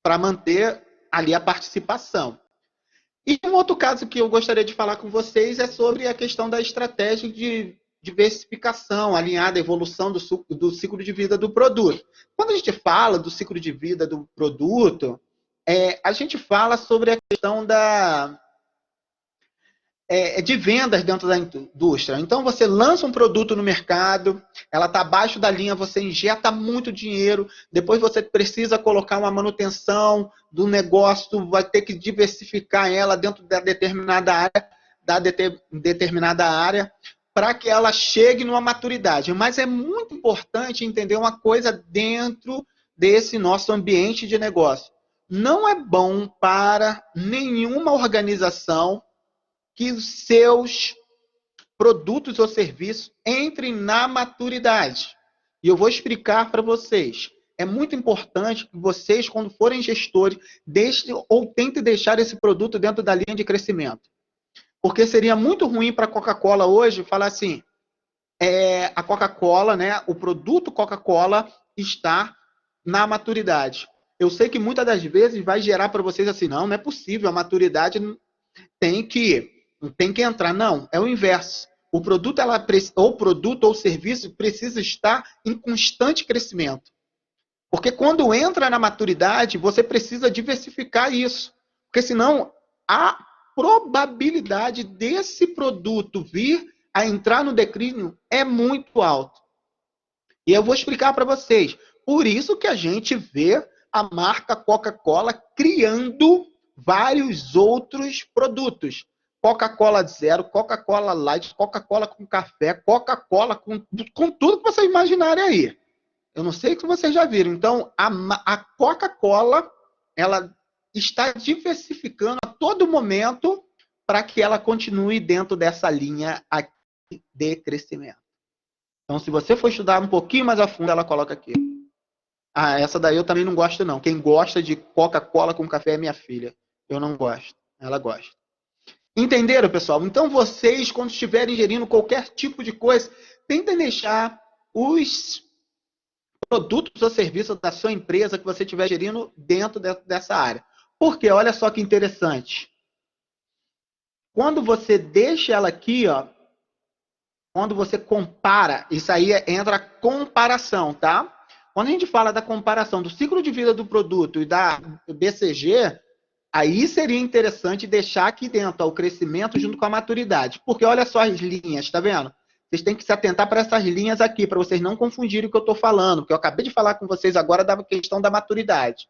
[SPEAKER 1] para manter ali a participação. E um outro caso que eu gostaria de falar com vocês é sobre a questão da estratégia diversificação, alinhada à evolução do ciclo de vida do produto. Quando a gente fala do ciclo de vida do produto, a gente fala sobre a questão de vendas dentro da indústria. Então, você lança um produto no mercado, ela está abaixo da linha, você injeta muito dinheiro, depois você precisa colocar uma manutenção do negócio, vai ter que diversificar ela dentro determinada área, para que ela chegue numa maturidade. Mas é muito importante entender uma coisa dentro desse nosso ambiente de negócio. Não é bom para nenhuma organização que os seus produtos ou serviços entrem na maturidade. E eu vou explicar para vocês. É muito importante que vocês, quando forem gestores, deixem ou tentem deixar esse produto dentro da linha de crescimento. Porque seria muito ruim para a Coca-Cola hoje falar assim, a Coca-Cola, né, o produto Coca-Cola está na maturidade. Eu sei que muitas das vezes vai gerar para vocês assim, não é possível, a maturidade tem que entrar. Não, é o inverso. O produto ou o serviço precisa estar em constante crescimento. Porque quando entra na maturidade, você precisa diversificar isso. Porque senão a probabilidade desse produto vir a entrar no declínio é muito alta. E eu vou explicar para vocês. Por isso que a gente vê a marca Coca-Cola criando vários outros produtos. Coca-Cola Zero, Coca-Cola Light, Coca-Cola com café, Coca-Cola com tudo que vocês imaginarem aí. Eu não sei se vocês já viram. Então, a Coca-Cola, ela está diversificando a todo momento para que ela continue dentro dessa linha aqui de crescimento. Então, se você for estudar um pouquinho mais a fundo, ela coloca aqui. Essa daí eu também não gosto, não. Quem gosta de Coca-Cola com café é minha filha. Eu não gosto. Ela gosta. Entenderam, pessoal? Então, vocês, quando estiverem gerindo qualquer tipo de coisa, tentem deixar os produtos ou serviços da sua empresa que você estiver gerindo dentro dessa área. Porque, olha só que interessante. Quando você deixa ela aqui, ó, quando você compara, isso aí entra a comparação, tá? Quando a gente fala da comparação do ciclo de vida do produto e da BCG, aí seria interessante deixar aqui dentro ó, o crescimento junto com a maturidade. Porque olha só as linhas, tá vendo? Vocês têm que se atentar para essas linhas aqui, para vocês não confundirem o que eu estou falando, porque eu acabei de falar com vocês agora da questão da maturidade.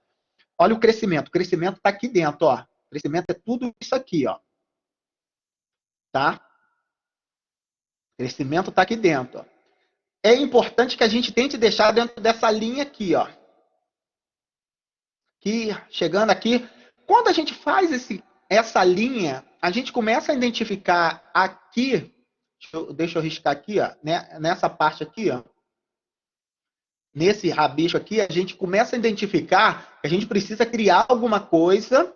[SPEAKER 1] Olha o crescimento está aqui dentro, ó. O crescimento é tudo isso aqui, ó. Tá? O crescimento está aqui dentro, ó. É importante que a gente tente deixar dentro dessa linha aqui, ó. Aqui, chegando aqui. Quando a gente faz essa linha, a gente começa a identificar aqui, deixa eu riscar aqui, ó, né, nessa parte aqui, ó. Nesse rabisco aqui, a gente começa a identificar que a gente precisa criar alguma coisa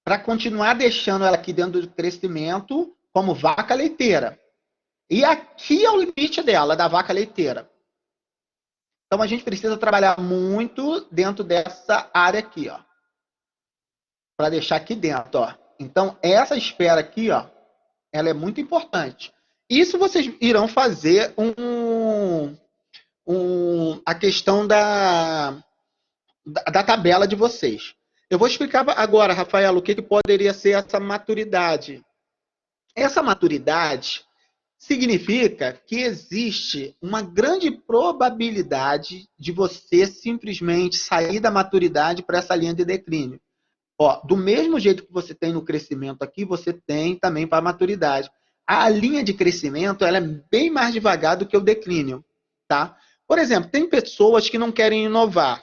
[SPEAKER 1] para continuar deixando ela aqui dentro do crescimento como vaca leiteira. E aqui é o limite dela, da vaca leiteira. Então, a gente precisa trabalhar muito dentro dessa área aqui, ó. Para deixar aqui dentro, ó. Então, essa esfera aqui, ó, ela é muito importante. Isso vocês irão fazer a questão da tabela de vocês. Eu vou explicar agora, Rafael, o que poderia ser essa maturidade. Essa maturidade significa que existe uma grande probabilidade de você simplesmente sair da maturidade para essa linha de declínio. Ó, do mesmo jeito que você tem no crescimento aqui, você tem também para a maturidade. A linha de crescimento ela é bem mais devagar do que o declínio. Tá? Por exemplo, tem pessoas que não querem inovar.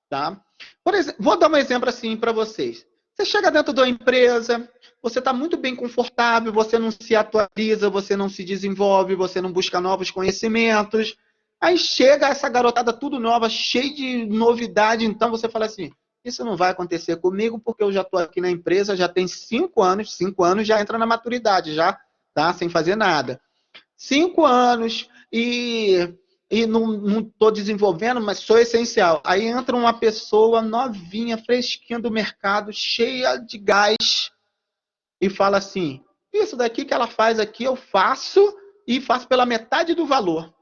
[SPEAKER 1] Tá? Por exemplo, vou dar um exemplo assim para vocês. Você chega dentro de uma empresa, você está muito bem confortável, você não se atualiza, você não se desenvolve, você não busca novos conhecimentos. Aí chega essa garotada tudo nova, cheia de novidade, então você fala assim, isso não vai acontecer comigo porque eu já estou aqui na empresa, já tem 5 anos, 5 anos já entra na maturidade, já, tá? Sem fazer nada. 5 anos e não estou desenvolvendo, mas sou essencial. Aí entra uma pessoa novinha, fresquinha do mercado, cheia de gás, e fala assim, isso daqui que ela faz aqui, eu faço e faço pela metade do valor.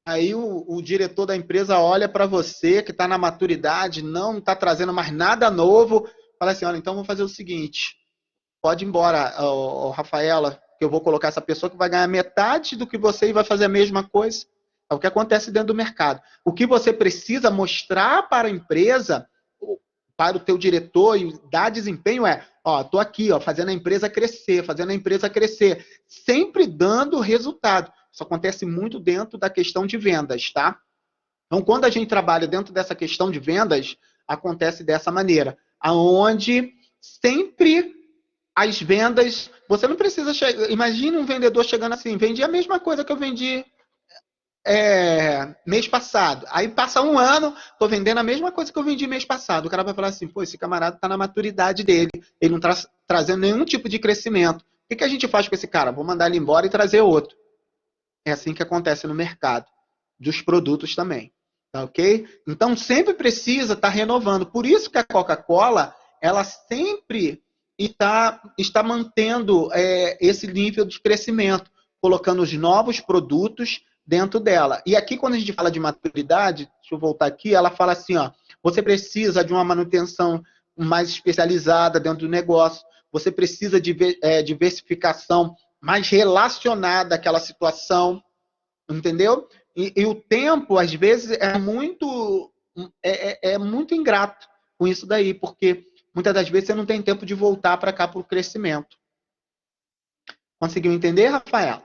[SPEAKER 1] Aí o diretor da empresa olha para você que está na maturidade, não está trazendo mais nada novo, fala assim, olha, então vamos fazer o seguinte, pode ir embora, Rafaela, que eu vou colocar essa pessoa que vai ganhar metade do que você e vai fazer a mesma coisa. É o que acontece dentro do mercado. O que você precisa mostrar para a empresa, para o teu diretor e dar desempenho é, ó, tô aqui, ó, fazendo a empresa crescer, sempre dando resultado. Isso acontece muito dentro da questão de vendas, tá? Então, quando a gente trabalha dentro dessa questão de vendas, acontece dessa maneira, aonde sempre as vendas, você não precisa chegar, imagina um vendedor chegando assim, vendi a mesma coisa que eu vendi mês passado. Aí passa um ano, tô vendendo a mesma coisa que eu vendi mês passado. O cara vai falar assim, pô, esse camarada tá na maturidade dele, ele não tá trazendo nenhum tipo de crescimento. O que a gente faz com esse cara? Vou mandar ele embora e trazer outro. É assim que acontece no mercado, dos produtos também. Tá ok? Então sempre precisa estar renovando. Por isso que a Coca-Cola, ela sempre está mantendo esse nível de crescimento, colocando os novos produtos dentro dela. E aqui, quando a gente fala de maturidade, deixa eu voltar aqui, ela fala assim, ó, você precisa de uma manutenção mais especializada dentro do negócio, você precisa de diversificação mais relacionada àquela situação, entendeu? E o tempo, às vezes, é muito ingrato com isso daí, porque muitas das vezes você não tem tempo de voltar para cá para o crescimento. Conseguiu entender, Rafael?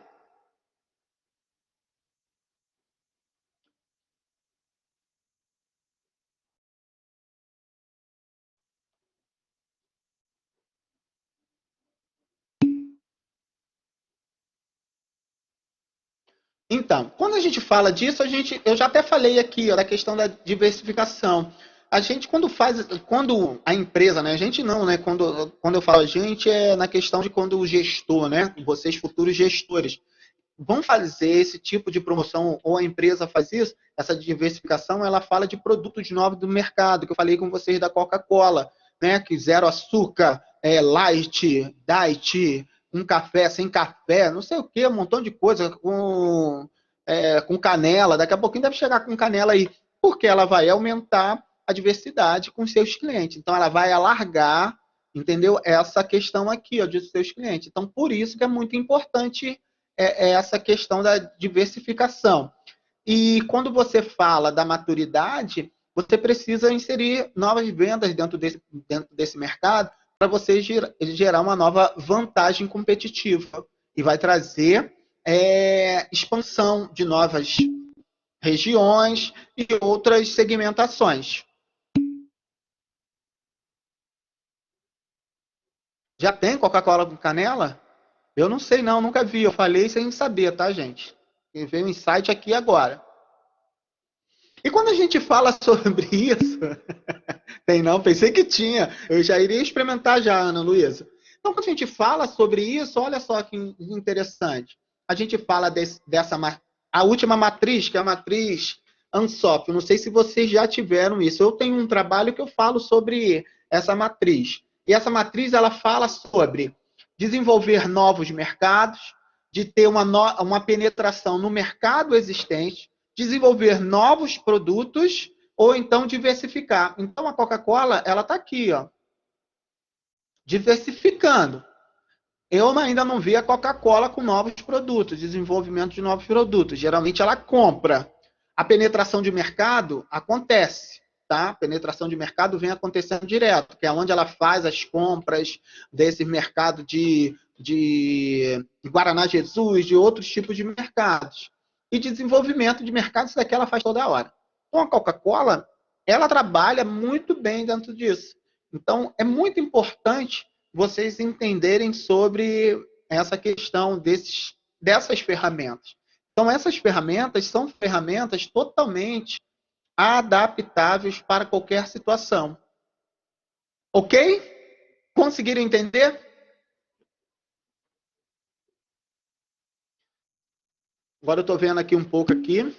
[SPEAKER 1] Então, quando a gente fala disso, eu já até falei aqui ó, da questão da diversificação. A gente quando a empresa, né? A gente não, né? Quando eu falo a gente é na questão de quando o gestor, né? Vocês futuros gestores vão fazer esse tipo de promoção ou a empresa faz isso, essa diversificação, ela fala de produtos novos do mercado, que eu falei com vocês da Coca-Cola, né? Que zero açúcar, light, diet, um café sem café, não sei o que, um montão de coisa com canela. Daqui a pouquinho deve chegar com canela aí, porque ela vai aumentar a diversidade com seus clientes. Então, ela vai alargar, entendeu? Essa questão aqui, ó, de seus clientes. Então, por isso que é muito importante essa questão da diversificação. E quando você fala da maturidade, você precisa inserir novas vendas dentro desse mercado para você gerar uma nova vantagem competitiva. E vai trazer expansão de novas regiões e outras segmentações. Já tem Coca-Cola com canela? Eu não sei não, nunca vi. Eu falei sem saber, tá, gente? Veio um insight aqui agora. E quando a gente fala sobre isso, tem não, pensei que tinha. Eu já iria experimentar já, Ana Luísa. Então, quando a gente fala sobre isso, olha só que interessante. A gente fala a última matriz, que é a matriz ANSOP. Eu não sei se vocês já tiveram isso. Eu tenho um trabalho que eu falo sobre essa matriz. E essa matriz, ela fala sobre desenvolver novos mercados, de ter uma penetração no mercado existente, desenvolver novos produtos ou então diversificar. Então a Coca-Cola, ela está aqui, ó, diversificando. Eu ainda não vi a Coca-Cola com novos produtos, desenvolvimento de novos produtos. Geralmente ela compra. A penetração de mercado acontece, tá? A penetração de mercado vem acontecendo direto, que é onde ela faz as compras desse mercado de Guaraná Jesus, de outros tipos de mercados. E desenvolvimento de mercado, isso daqui ela faz toda hora. Então a Coca-Cola, ela trabalha muito bem dentro disso. Então é muito importante vocês entenderem sobre essa questão dessas ferramentas. Então, essas ferramentas são ferramentas totalmente adaptáveis para qualquer situação. Ok? Conseguiram entender? Agora eu estou vendo aqui um pouco aqui.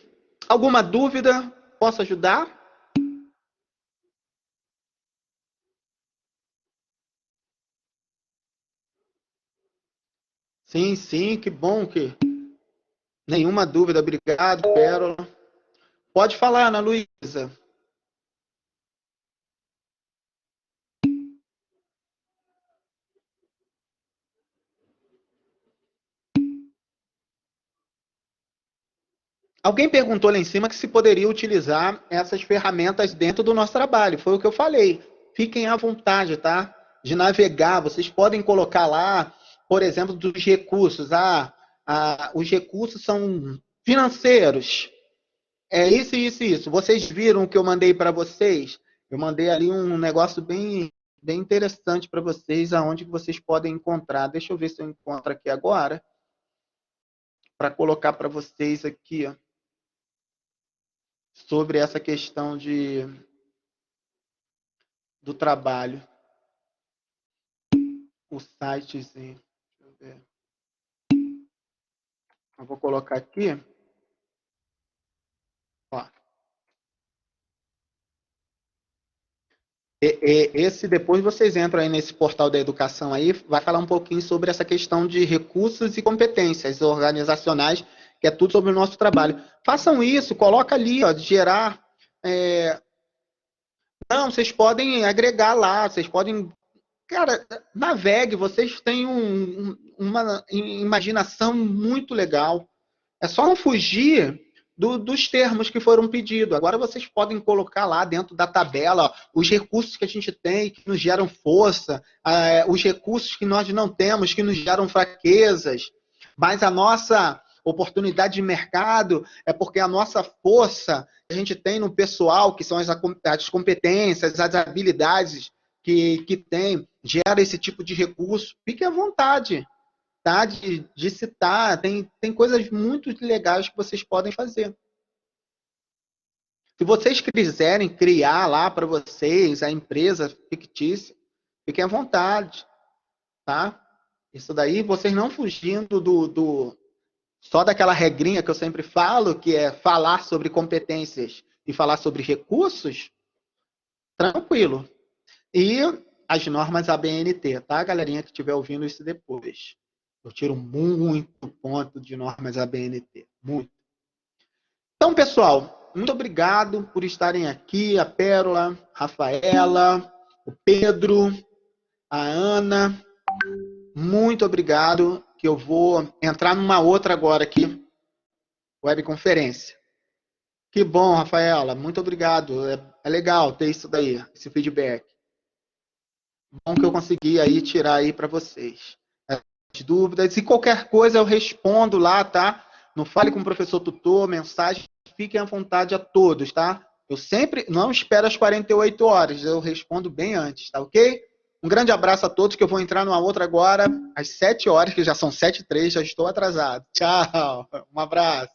[SPEAKER 1] Alguma dúvida? Posso ajudar? Sim, sim, que bom que. Nenhuma dúvida, obrigado, Pérola. Pode falar, Ana Luísa. Alguém perguntou lá em cima que se poderia utilizar essas ferramentas dentro do nosso trabalho. Foi o que eu falei. Fiquem à vontade, tá? De navegar. Vocês podem colocar lá, por exemplo, dos recursos. Os recursos são financeiros. É isso, isso, isso. Vocês viram o que eu mandei para vocês? Eu mandei ali um negócio bem interessante para vocês, aonde vocês podem encontrar. Deixa eu ver se eu encontro aqui agora, para colocar para vocês aqui, ó, sobre essa questão do trabalho. O sitezinho. Deixa eu ver. Eu vou colocar aqui. Ó. Esse depois vocês entram aí nesse portal da educação aí, vai falar um pouquinho sobre essa questão de recursos e competências organizacionais, que é tudo sobre o nosso trabalho. Façam isso, coloca ali, ó, de gerar. é, Não, vocês podem agregar lá, vocês podem. Cara, navegue, vocês têm uma imaginação muito legal. É só não fugir dos termos que foram pedidos. Agora vocês podem colocar lá dentro da tabela ó, os recursos que a gente tem, que nos geram força, os recursos que nós não temos, que nos geram fraquezas. Mas a nossa oportunidade de mercado é porque a nossa força que a gente tem no pessoal, que são as competências, as habilidades que tem, gera esse tipo de recurso. Fique à vontade, tá? De citar, tem coisas muito legais que vocês podem fazer. Se vocês quiserem criar lá para vocês a empresa fictícia, fiquem à vontade, tá? Isso daí, vocês não fugindo só daquela regrinha que eu sempre falo, que é falar sobre competências e falar sobre recursos, tranquilo. E as normas ABNT, tá, galerinha que estiver ouvindo isso depois. Eu tiro muito ponto de normas ABNT, muito. Então, pessoal, muito obrigado por estarem aqui, a Pérola, a Rafaela, o Pedro, a Ana. Muito obrigado, que eu vou entrar numa outra agora aqui, webconferência. Que bom, Rafaela, muito obrigado. É legal ter isso daí, esse feedback. Bom que eu consegui aí tirar aí para vocês. As dúvidas e qualquer coisa eu respondo lá, tá? Não fale com o professor tutor, mensagem, fiquem à vontade a todos, tá? Eu sempre não espero as 48 horas, eu respondo bem antes, tá ok? Um grande abraço a todos, que eu vou entrar numa outra agora, às 7 horas, que já são 7h03, já estou atrasado. Tchau, um abraço.